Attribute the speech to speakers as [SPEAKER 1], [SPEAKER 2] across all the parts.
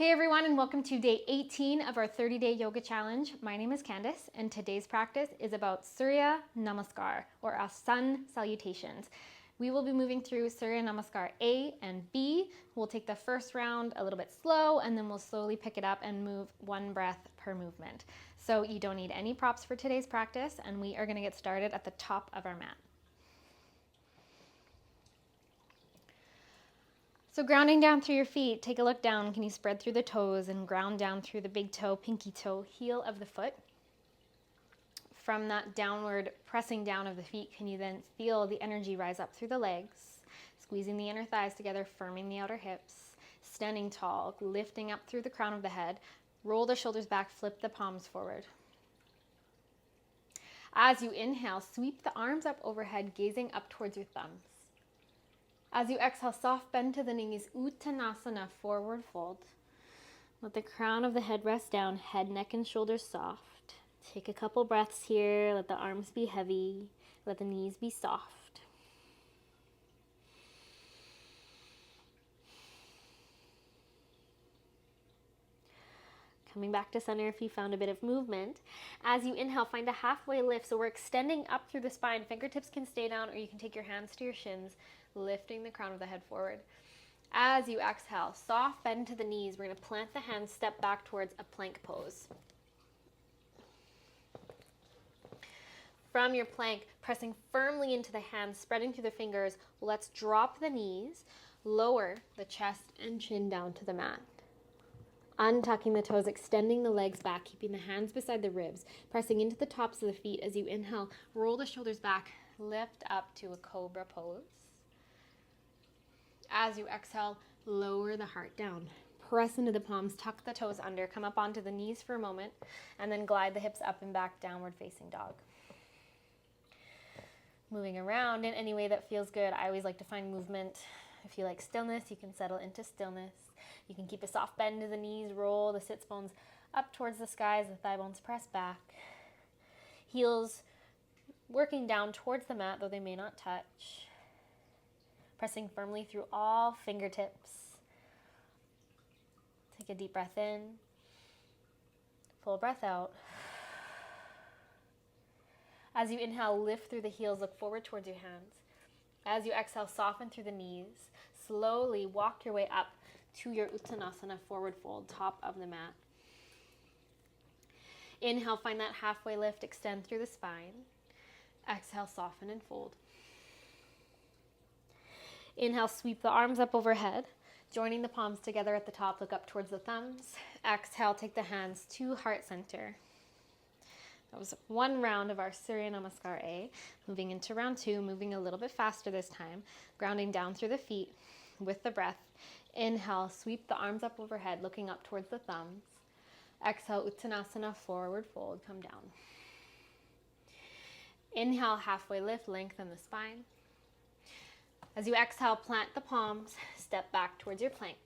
[SPEAKER 1] Hey everyone, and welcome to day 18 of our 30-day yoga challenge. My name is Candice, and today's practice is about Surya Namaskar, or our sun salutations. We will be moving through Surya Namaskar A and B. We'll take the first round a little bit slow, and then we'll slowly pick it up and move one breath per movement. So you don't need any props for today's practice, and we are going to get started at the top of our mat. So grounding down through your feet, take a look down. Can you spread through the toes and ground down through the big toe, pinky toe, heel of the foot? From that downward pressing down of the feet, can you then feel the energy rise up through the legs, squeezing the inner thighs together, firming the outer hips, standing tall, lifting up through the crown of the head, roll the shoulders back, flip the palms forward. As you inhale, sweep the arms up overhead, gazing up towards your thumbs. As you exhale, soft bend to the knees, Uttanasana, forward fold. Let the crown of the head rest down, head, neck, and shoulders soft. Take a couple breaths here. Let the arms be heavy. Let the knees be soft. Coming back to center if you found a bit of movement. As you inhale, find a halfway lift. So we're extending up through the spine. Fingertips can stay down, or you can take your hands to your shins, lifting the crown of the head forward. As you exhale, soft bend to the knees. We're going to plant the hands, step back towards a plank pose. From your plank, pressing firmly into the hands, spreading through the fingers, let's drop the knees, lower the chest and chin down to the mat. Untucking the toes, extending the legs back, keeping the hands beside the ribs, pressing into the tops of the feet. As you inhale, roll the shoulders back, lift up to a cobra pose. As you exhale, lower the heart down. Press into the palms, tuck the toes under, come up onto the knees for a moment, and then glide the hips up and back, downward facing dog. Moving around in any way that feels good. I always like to find movement. If you like stillness, you can settle into stillness. You can keep a soft bend to the knees, roll the sits bones up towards the sky as the thigh bones press back. Heels working down towards the mat, though they may not touch. Pressing firmly through all fingertips. Take a deep breath in. Full breath out. As you inhale, lift through the heels, look forward towards your hands. As you exhale, soften through the knees. Slowly walk your way up to your Uttanasana, forward fold, top of the mat. Inhale, find that halfway lift, extend through the spine. Exhale, soften and fold. Inhale, sweep the arms up overhead, joining the palms together at the top, look up towards the thumbs. Exhale, take the hands to heart center. That was one round of our Surya Namaskar A. Moving into round two, moving a little bit faster this time, grounding down through the feet with the breath. Inhale, sweep the arms up overhead, looking up towards the thumbs. Exhale, Uttanasana, forward fold, come down. Inhale, halfway lift, lengthen the spine. As you exhale, plant the palms, step back towards your plank.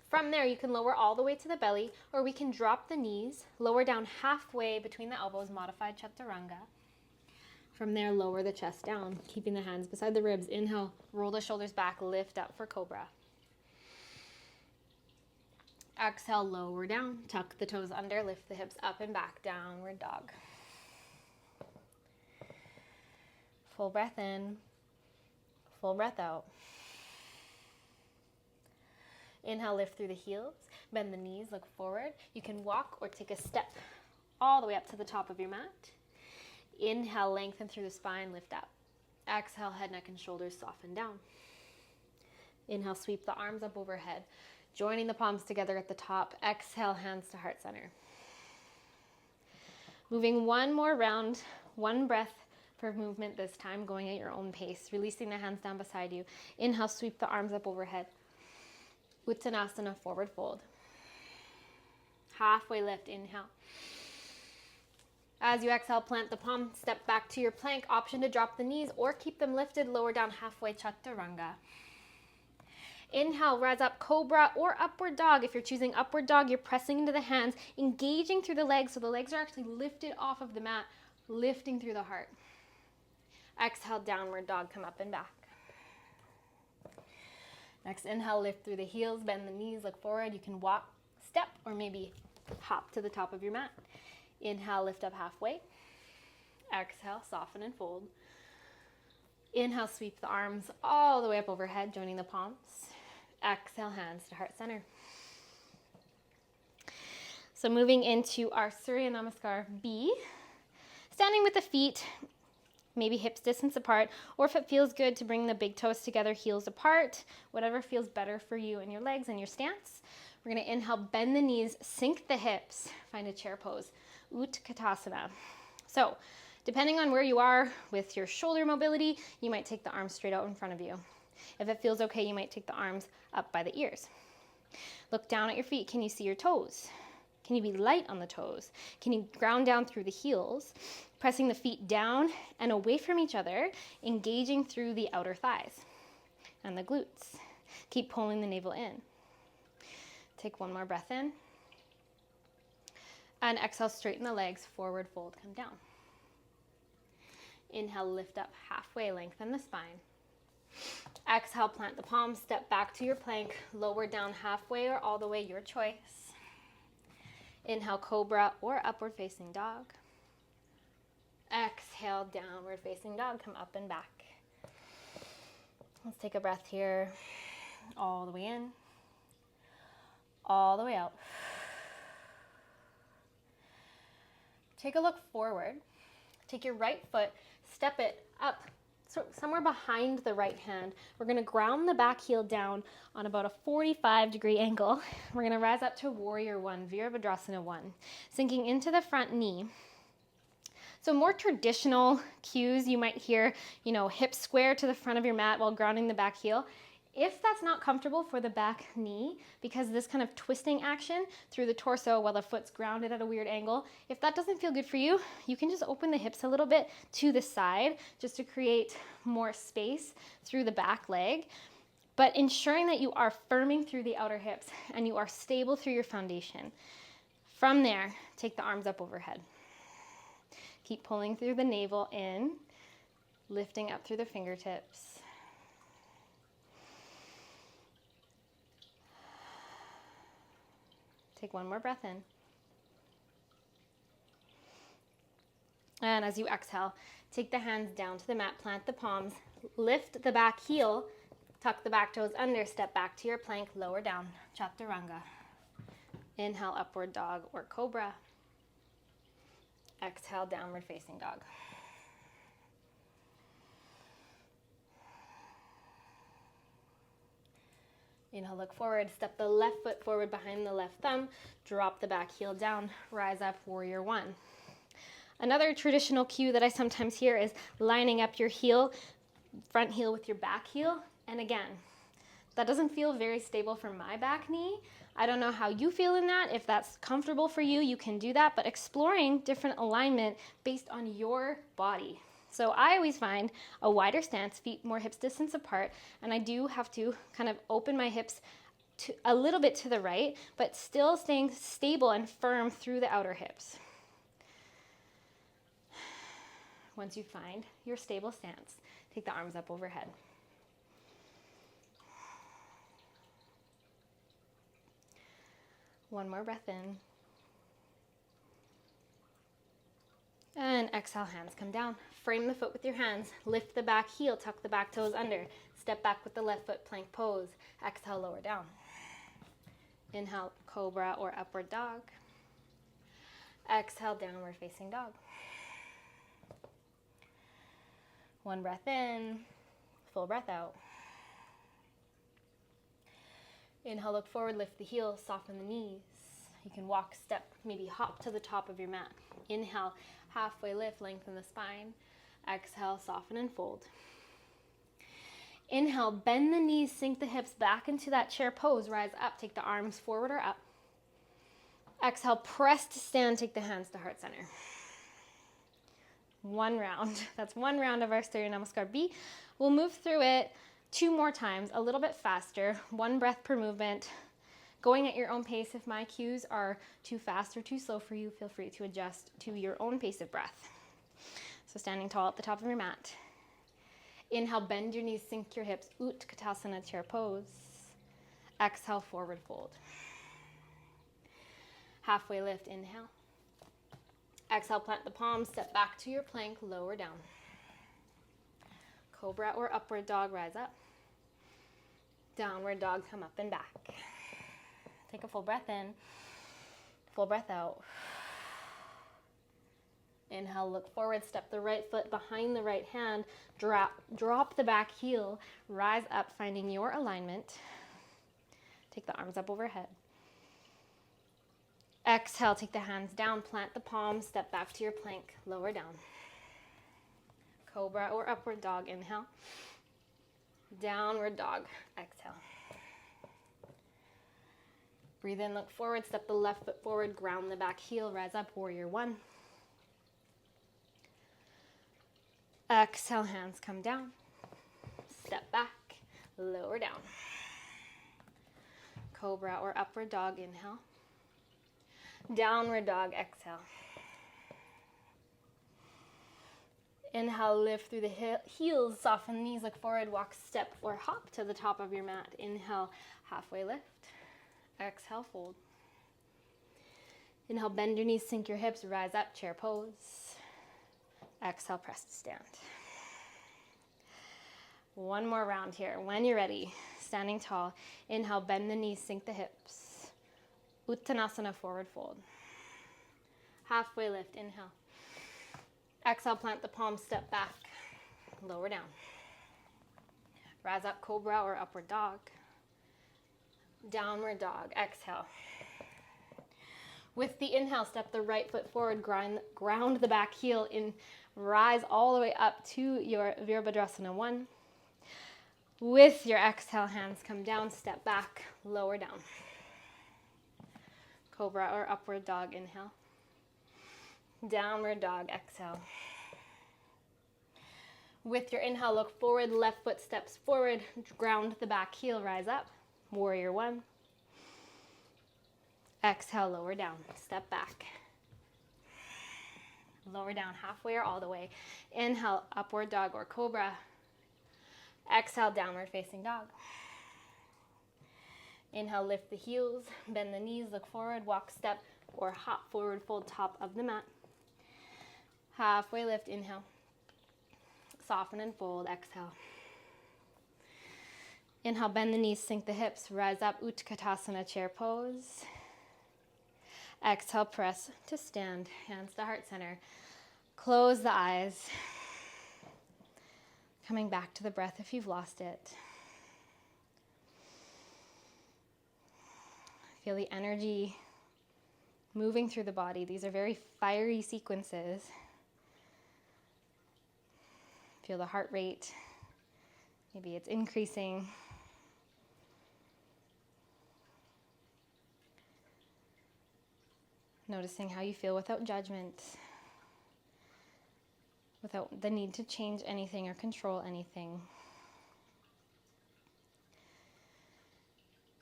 [SPEAKER 1] From there, you can lower all the way to the belly, or we can drop the knees, lower down halfway between the elbows, modified chaturanga. From there, lower the chest down, keeping the hands beside the ribs. Inhale, roll the shoulders back, lift up for cobra. Exhale, lower down, tuck the toes under, lift the hips up and back, downward dog. Full breath in, full breath out. Inhale, lift through the heels, bend the knees, look forward. You can walk or take a step all the way up to the top of your mat. Inhale, lengthen through the spine, lift up. Exhale, head, neck, and shoulders soften down. Inhale, sweep the arms up overhead, joining the palms together at the top. Exhale, hands to heart center. Moving one more round, one breath per movement this time, going at your own pace, releasing the hands down beside you. Inhale, sweep the arms up overhead. Uttanasana, forward fold. Halfway lift, inhale. As you exhale, plant the palm, step back to your plank. Option to drop the knees or keep them lifted, lower down halfway, chaturanga. Inhale, rise up, cobra or upward dog. If you're choosing upward dog, you're pressing into the hands, engaging through the legs, so the legs are actually lifted off of the mat, lifting through the heart. Exhale, downward dog, come up and back. Next, inhale, lift through the heels, bend the knees, look forward. You can walk, step, or maybe hop to the top of your mat. Inhale, lift up halfway. Exhale, soften and fold. Inhale, sweep the arms all the way up overhead, joining the palms. Exhale, hands to heart center. So moving into our Surya Namaskar B, standing with the feet maybe hips distance apart, or if it feels good to bring the big toes together, heels apart, whatever feels better for you and your legs and your stance. We're gonna inhale, bend the knees, sink the hips, find a chair pose, Utkatasana. So depending on where you are with your shoulder mobility, you might take the arms straight out in front of you. If it feels okay, you might take the arms up by the ears. Look down at your feet. Can you see your toes? Can you be light on the toes? Can you ground down through the heels, pressing the feet down and away from each other, engaging through the outer thighs and the glutes. Keep pulling the navel in. Take one more breath in. And exhale, straighten the legs, forward fold, come down. Inhale, lift up halfway, lengthen the spine. Exhale, plant the palms, step back to your plank, lower down halfway or all the way, your choice. Inhale, cobra or upward facing dog. Exhale, downward facing dog, come up and back. Let's take a breath here. All the way in, all the way out. Take a look forward. Take your right foot, step it up, so somewhere behind the right hand. We're gonna ground the back heel down on about a 45-degree angle. We're gonna rise up to Warrior One, Virabhadrasana One, sinking into the front knee. So more traditional cues, you might hear, hips square to the front of your mat while grounding the back heel. If that's not comfortable for the back knee, because this kind of twisting action through the torso while the foot's grounded at a weird angle, if that doesn't feel good for you, you can just open the hips a little bit to the side just to create more space through the back leg. But ensuring that you are firming through the outer hips and you are stable through your foundation. From there, take the arms up overhead. Keep pulling through the navel in, lifting up through the fingertips. Take one more breath in. And as you exhale, take the hands down to the mat, plant the palms, lift the back heel, tuck the back toes under, step back to your plank, lower down, chaturanga. Inhale, upward dog or cobra. Exhale, downward facing dog. Inhale, look forward, step the left foot forward behind the left thumb, drop the back heel down, rise up, Warrior One. Another traditional cue that I sometimes hear is lining up your heel, front heel with your back heel. And again, that doesn't feel very stable for my back knee. I don't know how you feel in that. If that's comfortable for you, you can do that, but exploring different alignment based on your body. So I always find a wider stance, feet more hips distance apart, and I do have to kind of open my hips a little bit to the right, but still staying stable and firm through the outer hips. Once you find your stable stance, take the arms up overhead. One more breath in. And exhale, hands come down. Frame the foot with your hands. Lift the back heel, tuck the back toes under. Step back with the left foot, plank pose. Exhale, lower down. Inhale, cobra or upward dog. Exhale, downward facing dog. One breath in, full breath out. Inhale, look forward, lift the heels, soften the knees. You can walk, step, maybe hop to the top of your mat. Inhale, halfway lift, lengthen the spine. Exhale, soften and fold. Inhale, bend the knees, sink the hips back into that chair pose. Rise up, take the arms forward or up. Exhale, press to stand, take the hands to heart center. One round. That's one round of our Surya Namaskar B. We'll move through it 2 more times, a little bit faster, 1 breath per movement. Going at your own pace. If my cues are too fast or too slow for you, feel free to adjust to your own pace of breath. So standing tall at the top of your mat. Inhale, bend your knees, sink your hips, Utkatasana, chair pose. Exhale, forward fold. Halfway lift, inhale. Exhale, plant the palms, step back to your plank, lower down. Cobra or upward dog, rise up. Downward dog, come up and back. Take a full breath in, full breath out. Inhale, look forward, step the right foot behind the right hand, drop the back heel, rise up, finding your alignment. Take the arms up overhead. Exhale, take the hands down, plant the palms, step back to your plank, lower down. Cobra or upward dog, inhale. Downward dog, exhale. Breathe in, look forward, step the left foot forward, ground the back heel, rise up, warrior one. Exhale, hands come down. Step back, lower down. Cobra or upward dog, inhale. Downward dog, exhale. Inhale, lift through the heels, soften knees, look forward, walk, step, or hop to the top of your mat. Inhale, halfway lift. Exhale, fold. Inhale, bend your knees, sink your hips, rise up, chair pose. Exhale, press to stand. One more round here. When you're ready, standing tall. Inhale, bend the knees, sink the hips. Uttanasana, forward fold. Halfway lift, inhale. Exhale, plant the palms, step back, lower down. Rise up, cobra or upward dog. Downward dog, exhale. With the inhale, step the right foot forward, ground the back heel in, rise all the way up to your Virabhadrasana 1. With your exhale, hands come down, step back, lower down. Cobra or upward dog, inhale. Downward dog, exhale. With your inhale, look forward, left foot steps forward, ground the back heel, rise up. Warrior one. Exhale, lower down, step back. Lower down halfway or all the way. Inhale, upward dog or cobra. Exhale, downward facing dog. Inhale, lift the heels, bend the knees, look forward, walk, step, or hop forward, fold top of the mat. Halfway lift, inhale. Soften and fold, exhale. Inhale, bend the knees, sink the hips, rise up, Utkatasana, chair pose. Exhale, press to stand, hands to heart center. Close the eyes. Coming back to the breath if you've lost it. Feel the energy moving through the body. These are very fiery sequences. Feel the heart rate. Maybe it's increasing. Noticing how you feel without judgment, without the need to change anything or control anything.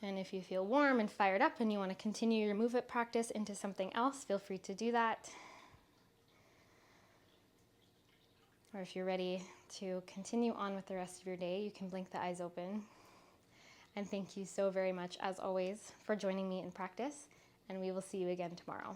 [SPEAKER 1] And if you feel warm and fired up and you want to continue your movement practice into something else, feel free to do that. Or if you're ready to continue on with the rest of your day, you can blink the eyes open. And thank you so very much, as always, for joining me in practice. And we will see you again tomorrow.